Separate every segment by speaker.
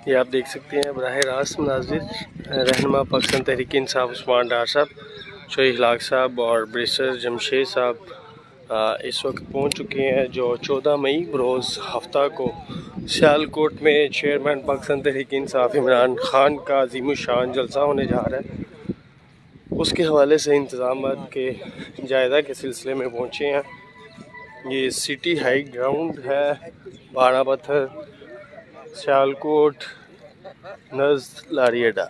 Speaker 1: ये आप देख सकते हैं बराह रास्त मनाजिर रहनुमा पाकिस्तान तहरीक इंसाफ उस्मान डार साहब, शोई हलाक साहब और ब्रिसर जमशेद साहब इस वक्त पहुंच चुके हैं, जो 14 मई बरोज़ हफ्ता को सियालकोट में चेयरमैन पाकिस्तान तहरीक इंसाफ इमरान खान का अज़ीमुश्शान जलसा होने जा रहा है। उसके हवाले से इंतज़ाम के जायज़ा के सिलसिले में पहुँचे हैं। ये सिटी हाई ग्राउंड है, बाड़ा पत्थर, सियालकोट नज़द लारियडा।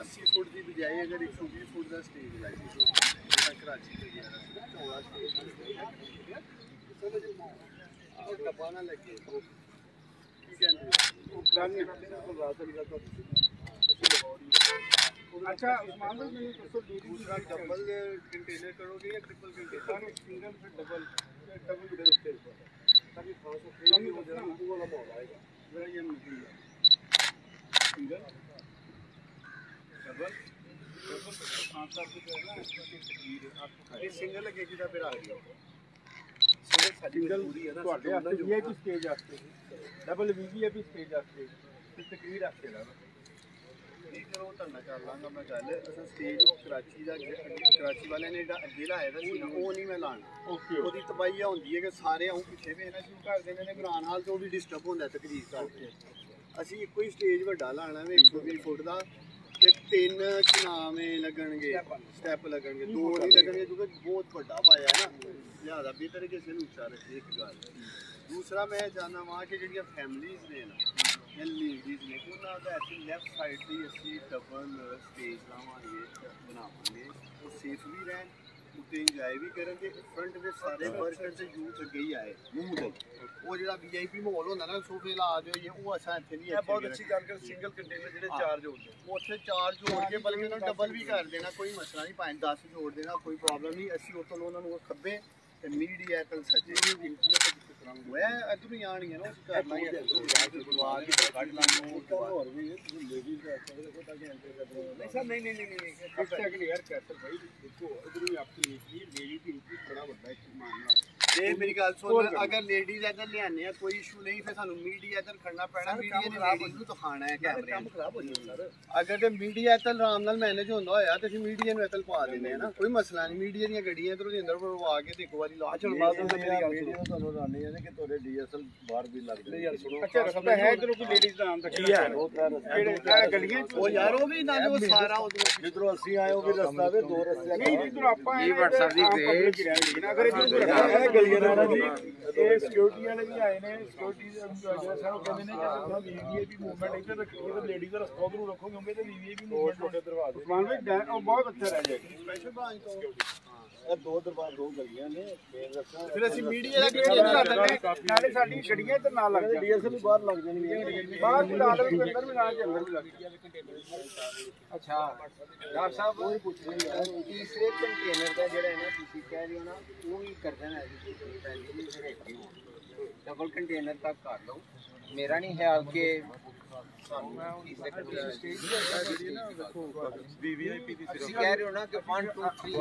Speaker 2: अस्सी फुट की बजाय अगर 120 फुट का स्टेज लाइए कराची डब्बा ना लगे अच्छा दूसरा डबल कंटेनर करोगे या ट्रिपल कंटेनर? सिंगल फिर डबल सिंगल लगेगी तो फिर आ गया सिंगल वीवीआईपी स्टेज आते डबल वीवीआईपी स्टेज आते तकरीर आते नहीं फिर वो धरना कर लांगा मैं गल असां स्टेज कराची दा कराची वाले ने अगे लाए दा सी ना वो नहीं मैं लाना ओदी तबाही होंदी है कि सारे आऊं पिछे वेखना शुरू कर देने ने इमरान हाल तो भी डिस्टर्ब होंदा तकरीर करके असीं इक्को ही स्टेज वड्डा लाना वे 120 फुट दा ते 3 चनामे लगणगे स्टैप लगणगे 2 नहीं लगणगे क्योंकि बहुत बड़ा पाया है ना लिहाजा बेहतर है कि इसे ऊंचा रखे एक गल दूसरा मैं जानना वहाँ कि जिहड़ियां फैमिलीज ने ना या लेडीज ने उन्होंने का ऐसे लैफ्ट साइड से असी डबल स्टेज लावांगे बनावांगे वो सेफ भी रहन उत्ते इंजॉय भी करन ते फ्रंट दे सारे वर्कर से यूथ अगे ही आए मुंह दे वो जेड़ा वीआईपी माहौल होंदा ना सोफे ला दो ये वो असा इत्थे नहीं है बहुत अच्छी गल कर सिंगल कंटेनर जेड़े 4 जोड़दे वो उत्थे 4 जोड़ के बल्कि उन्होंने डबल भी कर देना कोई मसला नहीं भाई 10 जोड़ देना कोई प्रॉब्लम नहीं असी उतो उन्होंने खब्बे ते मीडिया तल सज्जे वह अदरू आनी है ना करना ही मेरी गल सुन अगर लेडीज इधर लियाने कोई इशू नहीं फिर सानू मीडिया इधर खड़ना पैना मीडिया ने लेडीज नूं दिखाना है कैमरे अगर ते मीडिया इधर आराम नाल मैनेज होंदा होया ते मीडिया नूं इधर पा देने ना कोई मसला नहीं मीडिया दी गड्डियां इधर अंदर पवा के ते एक बारी ला चल मीडिया नूं तुहानू रानी है कि तोरे डीएसएल बाहर भी लग जाए यार सुनो अच्छा रखता है इधर कोई लेडीज दा नाम रखिया है केड़े गलियां ओ यार ओ भी नाल वो सारा जिधरों असि आए ओ भी रास्ता वे दो रास्ते नहीं जिधर आपा ये व्हाट्सएप दी पेज अगर इधर ਇਹ ਸਿਕਿਉਰਿਟੀ ਵਾਲੇ ਵੀ ਆਏ ਨੇ ਸਿਕਿਉਰਿਟੀ ਜਿਹੜਾ ਸਾਨੂੰ ਕਹਿੰਦੇ ਨੇ ਕਿ ਤੁਸੀਂ ਵੀਵੀਆਈਪੀ ਮੂਵਮੈਂਟ ਇੱਧਰ ਰੱਖੋਗੇ ਤੇ ਲੇਡੀ ਦਾ ਰਸਤਾ ਉਧਰੋਂ ਰੱਖੋਗੇ ਹੋਗੇ ਤੇ ਵੀਵੀਆਈਪੀ ਮੂਵਮੈਂਟ ਤੁਹਾਡੇ ਦਰਵਾਜ਼ੇ ਉਸਮਾਨ ਭਾਈ ਉਹ ਬਹੁਤ ਅੱਛਾ ਰਹਿ ਜਾਏਗਾ ਸਪੈਸ਼ਲ ਬ੍ਰਾਂਚ ਤੋਂ ਇਹ ਦੋ ਦਰਵਾਜ਼ੇ ਦੋ ਗਲੀਆਂ ਨੇ ਮੇਨ ਰਸਤਾ ਫਿਰ ਅਸੀਂ ਮੀਡੀਆ ਦਾ ਗੇਟ ਇੱਧਰ ਲਾ ਦਿੰਦੇ ਨਾਲੇ ਸਾਡੀ ਗੱਡੀਆਂ ਇੱਧਰ ਨਾਲ ਲੱਗ ਜਾਣਗੀਆਂ ਡੀਐਸਐਲ ਬਾਹਰ ਲੱਗ ਜਾਣਗੀਆਂ ਬਾਹਰ ਵੀ ਲਾ ਦੇਣਗੇ ਅੰਦਰ ਵੀ ਨਾਲ ਅੰਦਰ ਵੀ ਲੱਗ अच्छा डॉक्टर साहब वो पूछ रहे हैं तीसरे कंटेनर का जो है ना किसी कह रही हो ना वो ही कर देना डबल कंटेनर तक कर लो मेरा नहीं ख्याल कि कह रहे हो ना कि 1 2 3